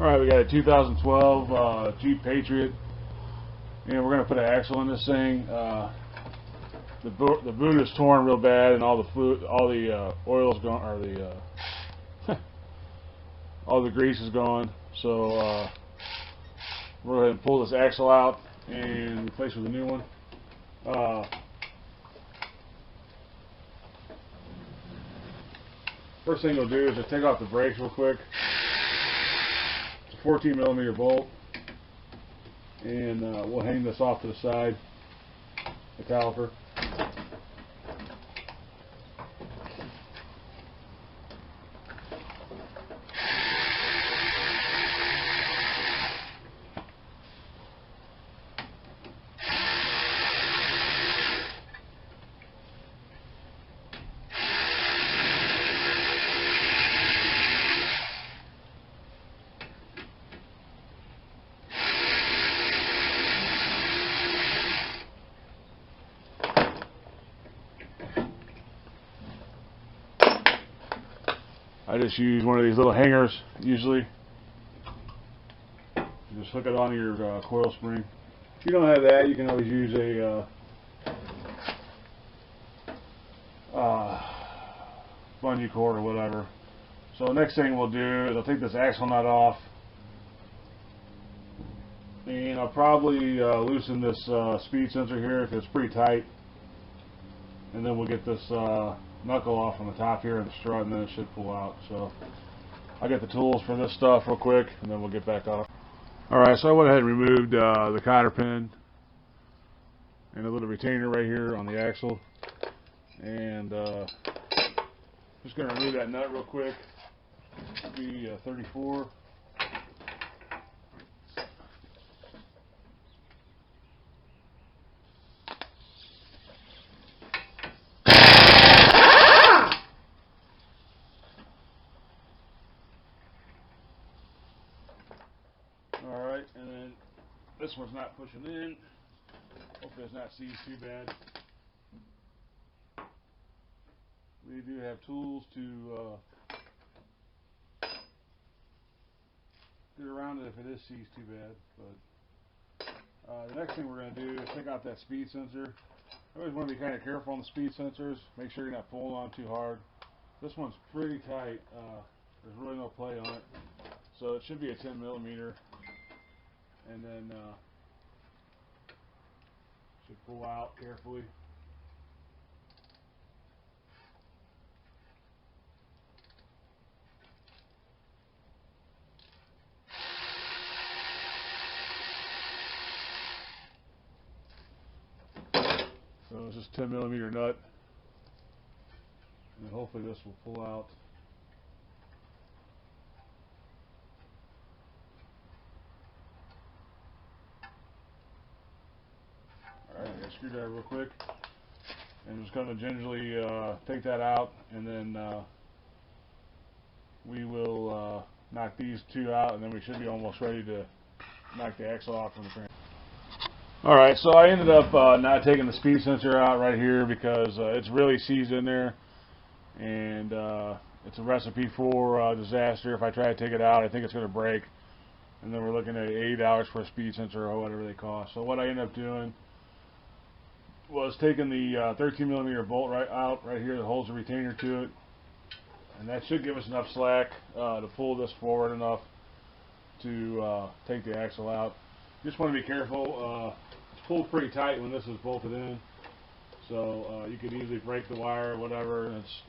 Alright, we got a 2012 Jeep Patriot, and we're going to put an axle in this thing. The boot is torn real bad, and all the fluid, all the oil's gone, or the all the grease is gone. So we're going to pull this axle out and replace it with a new one. First thing we'll do is just take off the brakes real quick. It's a 14mm bolt, and we'll hang this off to the side, the caliper. I just use one of these little hangers usually. You just hook it onto your coil spring. If you don't have that, you can always use a bungee cord or whatever. So the next thing we'll do is I'll take this axle nut off, and I'll probably loosen this speed sensor here because it's pretty tight, and then we'll get this knuckle off on the top here of the strut, and then it should pull out. So I'll get the tools for this stuff real quick, and then we'll get back off. Alright, so I went ahead and removed the cotter pin and a little retainer right here on the axle, and just going to remove that nut real quick. It'll be 34. Alright, and then this one's not pushing in. Hopefully it's not seized too bad. We do have tools to get around it if it is seized too bad. But the next thing we're going to do is take out that speed sensor. I always want to be kind of careful on the speed sensors. Make sure you're not pulling on too hard. This one's pretty tight. There's really no play on it. So it should be a 10mm. And then should pull out carefully. So it's just 10mm nut, and hopefully this will pull out. Alright, I got a screwdriver real quick, and I'm just going to gingerly take that out, and then we will knock these two out, and then we should be almost ready to knock the axle off from the frame. Alright, so I ended up not taking the speed sensor out right here because it's really seized in there, and it's a recipe for disaster. If I try to take it out, I think it's going to break, and then we're looking at $80 for a speed sensor or whatever they cost. So what I ended up doing was taking the 13mm bolt out right here that holds the retainer to it, and that should give us enough slack to pull this forward enough to take the axle out. Just want to be careful. It's pulled pretty tight when this is bolted in, so you could easily break the wire or whatever. And it's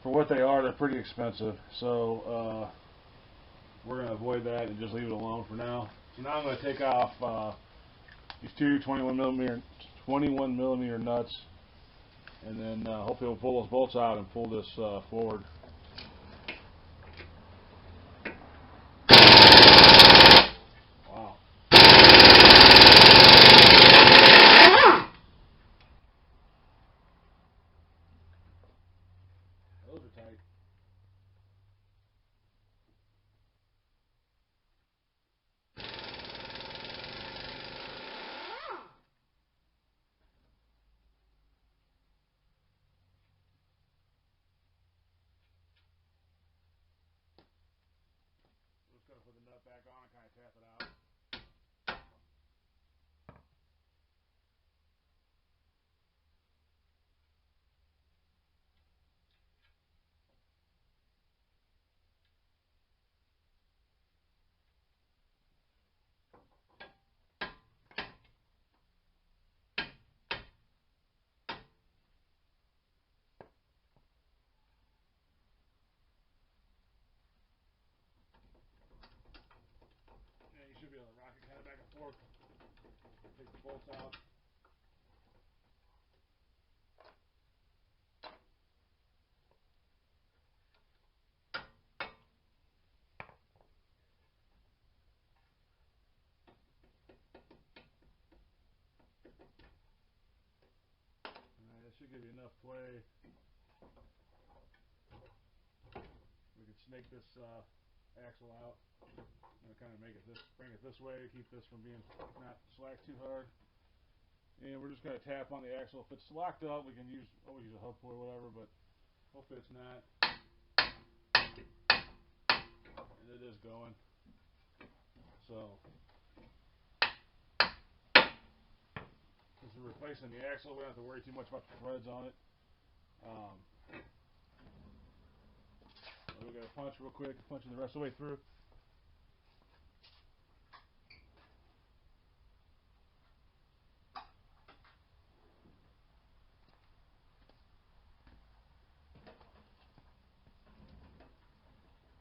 for what they are, they're pretty expensive. So we're going to avoid that and just leave it alone for now. So now I'm going to take off these two 21mm nuts, and then hopefully we'll pull those bolts out and pull this forward. Wow. Those are tight. out. Alright, that should give you enough play. We can snake this axle out. Kind of bring it this way, keep this from being not slack too hard. And we're just going to tap on the axle. If it's locked up, we can always use a hub pull or whatever, but hopefully it's not. And it is going. So since we're replacing the axle, we don't have to worry too much about the threads on it. We're going to punch real quick, punching the rest of the way through.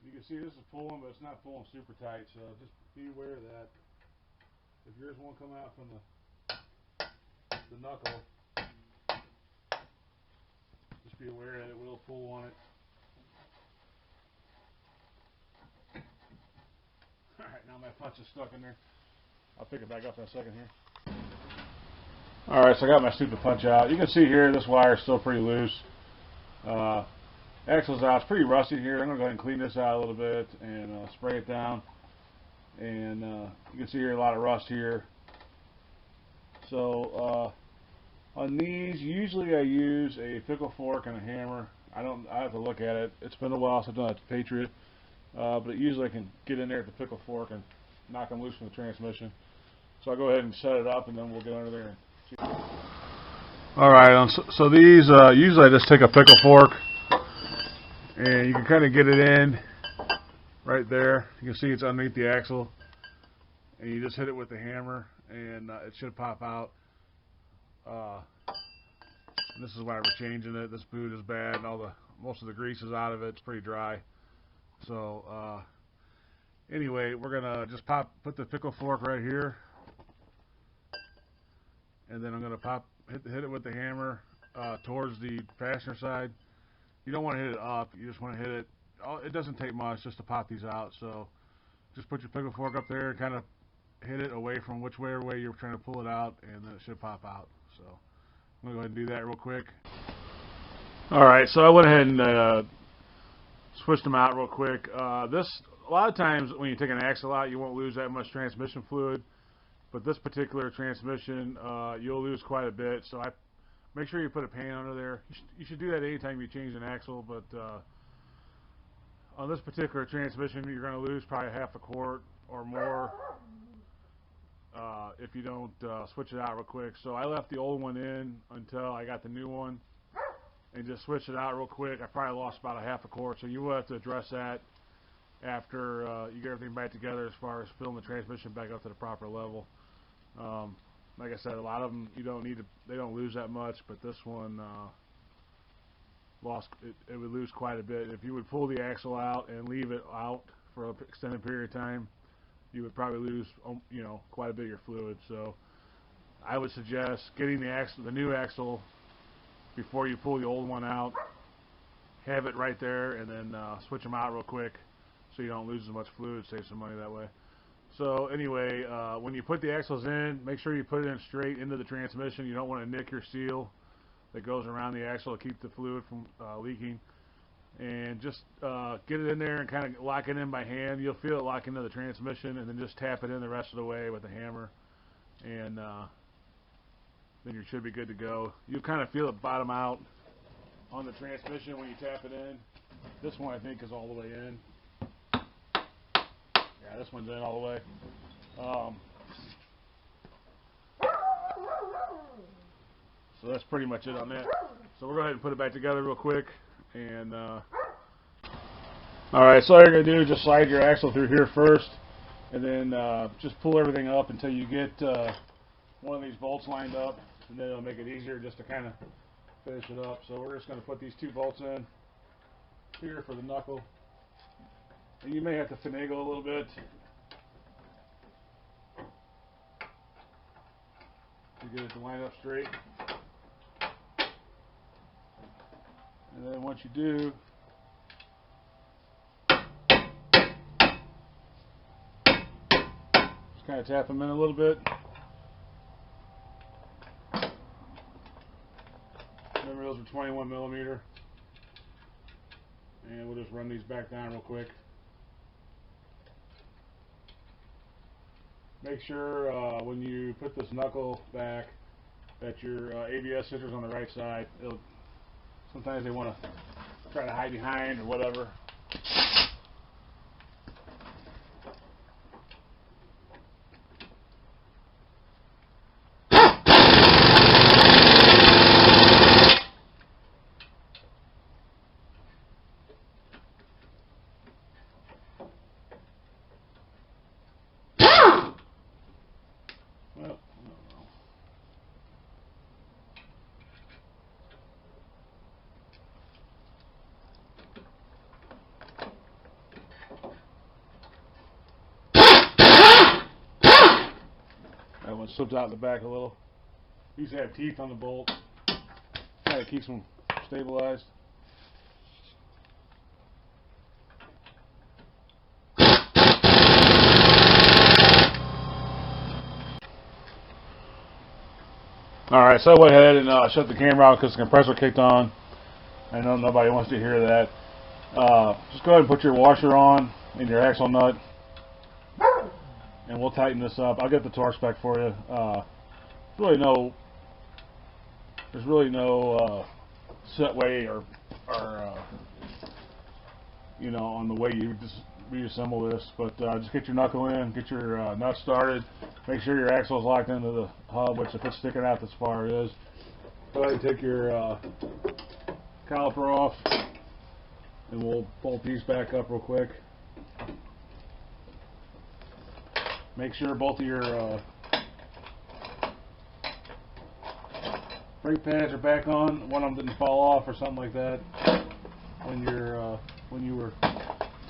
You can see this is pulling, but it's not pulling super tight, so just be aware of that. If yours won't come out from the knuckle, just be aware that it will pull on it. Alright, now my punch is stuck in there. I'll pick it back up in a second here. Alright, so I got my stupid punch out. You can see here this wire is still pretty loose. Axle's out. It's pretty rusty here. I'm going to go ahead and clean this out a little bit and spray it down. And you can see here a lot of rust here. So on these, usually I use a pickle fork and a hammer. I have to look at it. It's been a while since I've done it to Patriot. But usually I can get in there with the pickle fork and knock them loose from the transmission. So I'll go ahead and set it up, and then we'll get under there and see. Alright, so these, usually I just take a pickle fork, and you can kind of get it in right there. You can see it's underneath the axle, and you just hit it with the hammer, and it should pop out. And this is why we're changing it. This boot is bad, and most of the grease is out of it. It's pretty dry. So anyway, we're gonna just put the pickle fork right here, and then I'm gonna hit it with the hammer towards the fastener side. You don't want to hit it up. You just want to hit it. It doesn't take much just to pop these out. So just put your pickle fork up there and kind of hit it away from whichever way you're trying to pull it out, and then it should pop out. So I'm gonna go ahead and do that real quick. All right, so I went ahead and switched them out real quick. A lot of times when you take an axle out, you won't lose that much transmission fluid, but this particular transmission, you'll lose quite a bit. So make sure you put a pan under there. You should do that anytime you change an axle, but on this particular transmission, you're going to lose probably half a quart or more if you don't switch it out real quick. So I left the old one in until I got the new one, and just switch it out real quick. I probably lost about a half a quart, so you will have to address that after you get everything back together as far as filling the transmission back up to the proper level. Like I said, a lot of them they don't lose that much, but this one it would lose quite a bit. If you would pull the axle out and leave it out for an extended period of time, you would probably lose quite a bit of your fluid. So I would suggest getting the new axle before you pull the old one out. Have it right there, and then switch them out real quick so you don't lose as much fluid. Save some money that way. So anyway, when you put the axles in, make sure you put it in straight into the transmission. You don't want to nick your seal that goes around the axle to keep the fluid from leaking. And just get it in there and kind of lock it in by hand. You'll feel it lock into the transmission, and then just tap it in the rest of the way with a hammer, and then you should be good to go. You kind of feel it bottom out on the transmission when you tap it in. This one I think is all the way in. Yeah, this one's in all the way. So that's pretty much it on that. So we'll go ahead and put it back together real quick. And alright, so all you're going to do is just slide your axle through here first, and then just pull everything up until you get one of these bolts lined up, and then it'll make it easier just to kind of finish it up. So we're just going to put these two bolts in here for the knuckle. And you may have to finagle a little bit to get it to line up straight. And then once you do, just kind of tap them in a little bit. Remember, those are 21 millimeter. And we'll just run these back down real quick. Make sure when you put this knuckle back that your ABS sensor is on the right side. Sometimes they want to try to hide behind or whatever. Well, that one slipped out the back a little. These have teeth on the bolt. Kind of keeps them stabilized. Alright, so I went ahead and shut the camera out because the compressor kicked on. I know nobody wants to hear that. Just go ahead and put your washer on and your axle nut, and we'll tighten this up. I'll get the torque spec for you. There's really no set way or you know, on the way you just reassemble this, but just get your knuckle in, get your nut started, make sure your axle is locked into the hub, which if it's sticking out this far it is. Go ahead and take your caliper off, and we'll bolt these back up real quick. Make sure both of your brake pads are back on. One of them didn't fall off or something like that when you were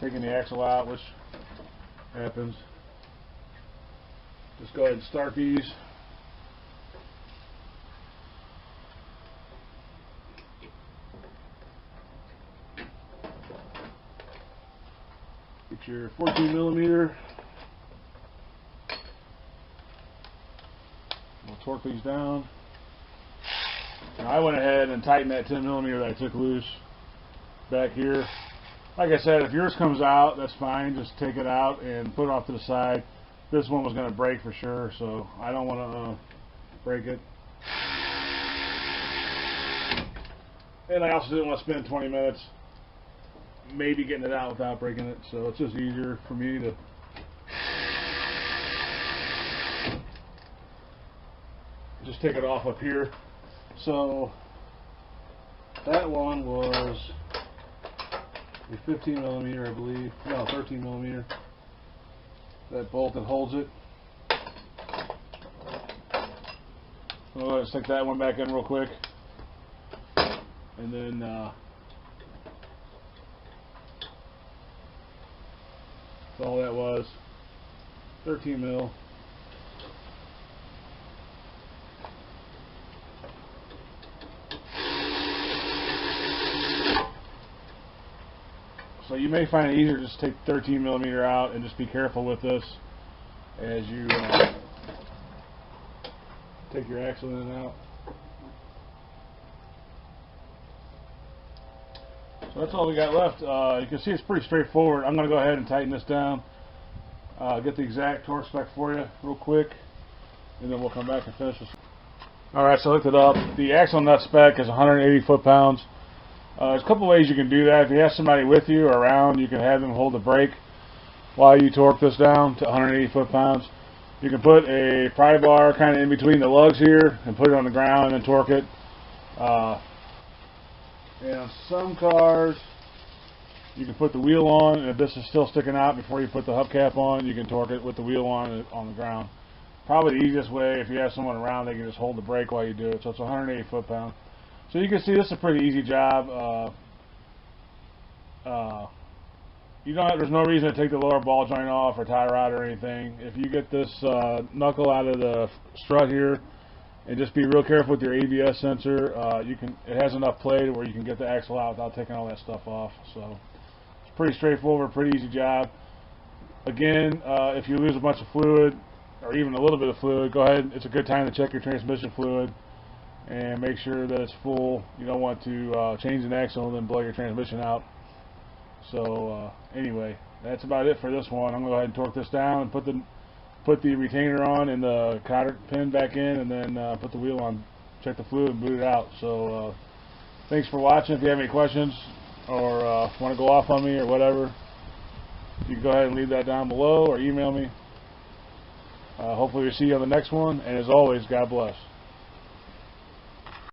taking the axle out, which happens. Just go ahead and start these. Get your 14 millimeter. We'll torque these down. Now I went ahead and tightened that 10 millimeter that I took loose back here. Like I said, if yours comes out, that's fine. Just take it out and put it off to the side. This one was going to break for sure, so I don't want to break it. And I also didn't want to spend 20 minutes maybe getting it out without breaking it, so it's just easier for me to just take it off up here. So that one was a 15 millimeter, I believe. No, 13 millimeter. That bolt that holds it. So I'm going to stick that one back in real quick. And then that's all that was. 13 mil. So you may find it easier to just take 13 millimeter out and just be careful with this as you take your axle in and out. So that's all we got left. You can see it's pretty straightforward. I'm going to go ahead and tighten this down. Get the exact torque spec for you real quick, and then we'll come back and finish this. Alright, so I looked it up. The axle nut spec is 180 foot-pounds. There's a couple ways you can do that. If you have somebody with you or around, you can have them hold the brake while you torque this down to 180 foot-pounds. You can put a pry bar kind of in between the lugs here and put it on the ground and then torque it. And on some cars, you can put the wheel on, and if this is still sticking out before you put the hubcap on, you can torque it with the wheel on the ground. Probably the easiest way, if you have someone around, they can just hold the brake while you do it. So it's 180 foot-pounds. So you can see this is a pretty easy job. There's no reason to take the lower ball joint off or tie rod or anything. If you get this knuckle out of the strut here, And just be real careful with your ABS sensor. It has enough play to where you can get the axle out without taking all that stuff off. So it's pretty straightforward, pretty easy job. Again, if you lose a bunch of fluid or even a little bit of fluid, go ahead. It's a good time to check your transmission fluid and make sure that it's full. You don't want to change an axle and then blow your transmission out. So anyway, that's about it for this one. I'm going to go ahead and torque this down and put the retainer on and the cotter pin back in, and then put the wheel on, check the fluid, and boot it out. So thanks for watching. If you have any questions or want to go off on me or whatever, you can go ahead and leave that down below or email me. Hopefully we'll see you on the next one, and as always, God bless.